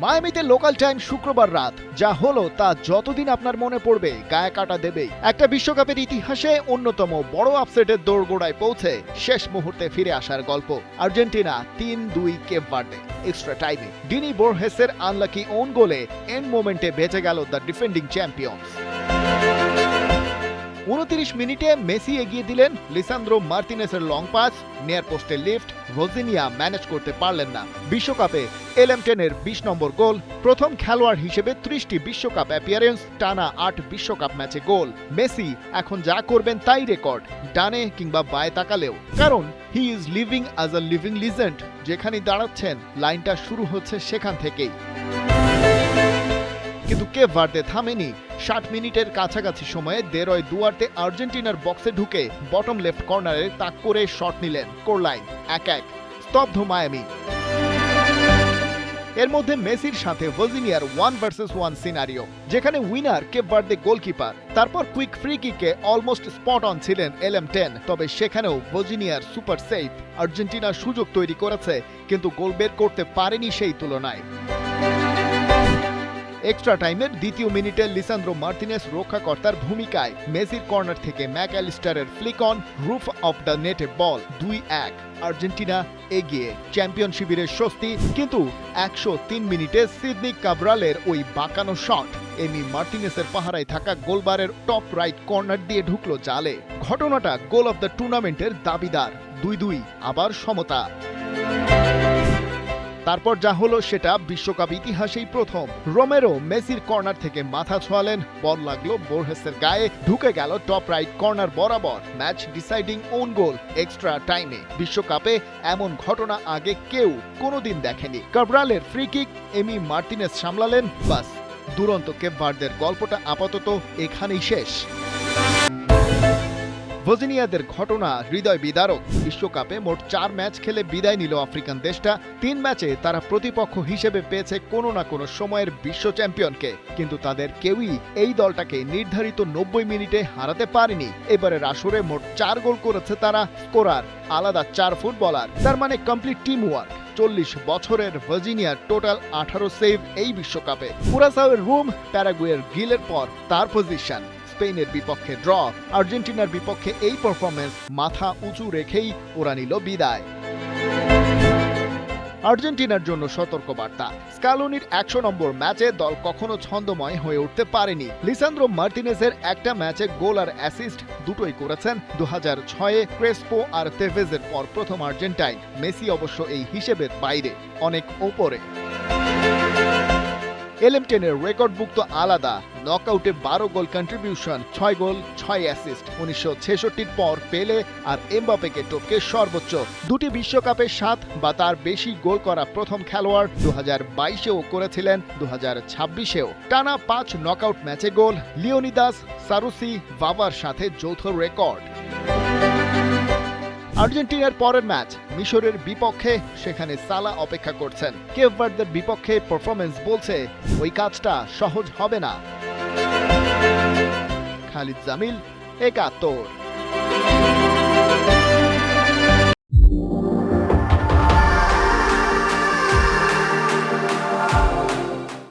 মায়ামিতে local time শুক্রবার রাত যা হলো তা যতদিন আপনার মনে পড়বে গায়ে কাটা দেবেই। একটা বিশ্বকাপের ইতিহাসে অন্যতম বড় আপসেটের দোরগোড়ায় পৌঁছে শেষ মুহূর্তে ফিরে আসার গল্প। আর্জেন্টিনা ৩-২ কেপ ভার্দে এক্সট্রা টাইমে ডিনি বোরহেসের আনলাকি ওন গোলে এন্ড মোমেন্টে বেঁচে গেল দ্য ডিফেন্ডিং চ্যাম্পিয়ন্স। 29 মিনিটে মেসি এগিয়ে দিলেন লিসান্দ্রো মার্তিনেসের লং পাস, নিয়ার পোস্টে লিফট, ভজিনিয়া ম্যানেজ করতে পারলেন না। বিশ্বকাপে এলএম10-এর 20 নম্বর গোল, প্রথম খেলোয়াড় হিসেবে 30টি বিশ্বকাপ অ্যাপিয়ারেন্স, টানা 8 বিশ্বকাপ ম্যাচে গোল। মেসি এখন যা করবেন তাই রেকর্ড, ডানে কিংবা বায়ে তাকালেও, কারণ he is living as a living legend. যেখানে দাঁড়াচ্ছেন লাইনটা শুরু হচ্ছে সেখান থেকেই। কিন্তু কেপ ভার্দে থামেনি। 60 মিনিটের কাছাকাছি সময়ে দেরয় দুয়ার্তে আর্জেন্টিনার বক্সে ঢুকে বটম লেফট কর্নারে তাক করে শট নিলেন। কোরলাইন 1-1, স্তব্ধ মায়ামি। এর মধ্যে মেসির সাথে ভজিনিয়ার 1 ভার্সেস 1 সিনারিও, যেখানে উইনার কেপ ভার্দে গোলকিপার। তারপর কুইক ফ্রি কিকে অলমোস্ট স্পট অন ছিলেন এলএম10, তবে সেখানেও ভজিনিয়ার সুপার সেভ। আর্জেন্টিনা সুযোগ তৈরি করেছে কিন্তু গোল বের করতে পারেনি সেই তুলনায়। এক্সট্রা টাইমের দ্বিতীয় মিনিটে লিসান্দ্রো মার্তিনেস রক্ষাকর্তার ভূমিকায় মেসির কর্নার থেকে ম্যাকঅ্যালিস্টারের flick on, roof of the নেটে বল, 2-1। আর্জেন্টিনা এগিয়ে, চ্যাম্পিয়ন শিবিরের স্বস্তি। কিন্তু 103 মিনিটে সিডনি কাব্রালের ওই বাঁকানো শট এমি মার্তিনেসের পাহারায় থাকা গোলবারের টপ রাইট কর্নার দিয়ে ঢুকলো জালে। ঘটনাটা গোল অফ দ্য টুর্নামেন্টের দাবিদার। 2-2 আবার সমতা। তারপর যা হলো সেটা বিশ্বকাপ ইতিহাসেই প্রথম। রোমেরো মেসির কর্নার থেকে মাথা ছোঁয়ালেন, বল লাগলো বোরহেসের গায়ে, ঢুকে গেল টপ রাইট কর্নার বরাবর। Match deciding own goal extra টাইমে। বিশ্বকাপে এমন ঘটনা আগে কেউ কোনোদিন দেখেনি। কাব্রালের ফ্রি কিক এমি মার্তিনেস সামলালেন, বাস। দুরন্ত কেপ ভার্দের গল্পটা আপাতত এখানেই শেষ। ভজিনিয়াদের ঘটনা হৃদয় বিদারক। বিশ্বকাপে মোট 4 ম্যাচ খেলে বিদায় নিল আফ্রিকান দেশটা। 3 ম্যাচে তারা প্রতিপক্ষ হিসেবে পেয়েছে কোনো না কোনো সময়ের বিশ্ব চ্যাম্পিয়নকে, কিন্তু তাদের কেউই এই দলটাকে নির্ধারিত 90 মিনিটে হারাতে পারেনি। এবারের আসরে মোট 4 গোল করেছে তারা, স্কোরার আলাদা 4 ফুটবলার, তার মানে কমপ্লিট টিম ওয়ার্ক। 40 বছরের ভার্জিনিয়ার টোটাল 18 সেভ এই বিশ্বকাপে। কুরাসাওয়ের রুম, প্যারাগুয়ের গিলের পর তার পজিশন। স্পেনের বিপক্ষে ড্র, আর্জেন্টিনার বিপক্ষে এই পারফরমেন্স মাথা উঁচু রেখেই ওরা নিল বিদায়। আর্জেন্টিনার জন্য সতর্কবার্তা, স্কালোনির 100 নম্বর ম্যাচে দল কখনো ছন্দময় হয়ে উঠতে পারেনি। লিসান্দ্রো মার্তিনেসের একটা ম্যাচে গোল আর অ্যাসিস্ট দুটোই করেছেন। 2006-এ ক্রেসপো আর তেভেজের পর প্রথম আর্জেন্টাইন। মেসি অবশ্য এই হিসেবের বাইরে, অনেক ওপরে। এলএম10-এর রেকর্ডভুক্ত আলাদা, নকআউটে 12 গোল কন্ট্রিবিউশন, 6 গোল 6 অ্যাসিস্ট। 1966-র পর পেলে আর এমবাপেকে টপকে সর্বোচ্চ। 2টি বিশ্বকাপে 7 বা তার বেশি গোল করা প্রথম খেলোয়াড়। 2022-এও করেছিলেন, 2026-এও। টানা 5 নকআউট ম্যাচে গোল, লিওনিদাস, সারুসি, ভাভার সাথে যৌথ রেকর্ড। আর্জেন্টিনার পরের ম্যাচ মিশরের বিপক্ষে, সেখানে সালা অপেক্ষা করছেন। কেপ ভার্দের বিপক্ষে পারফরমেন্স বলছে ওই কাজটা সহজ হবে না। খালিদ জামিল, 71।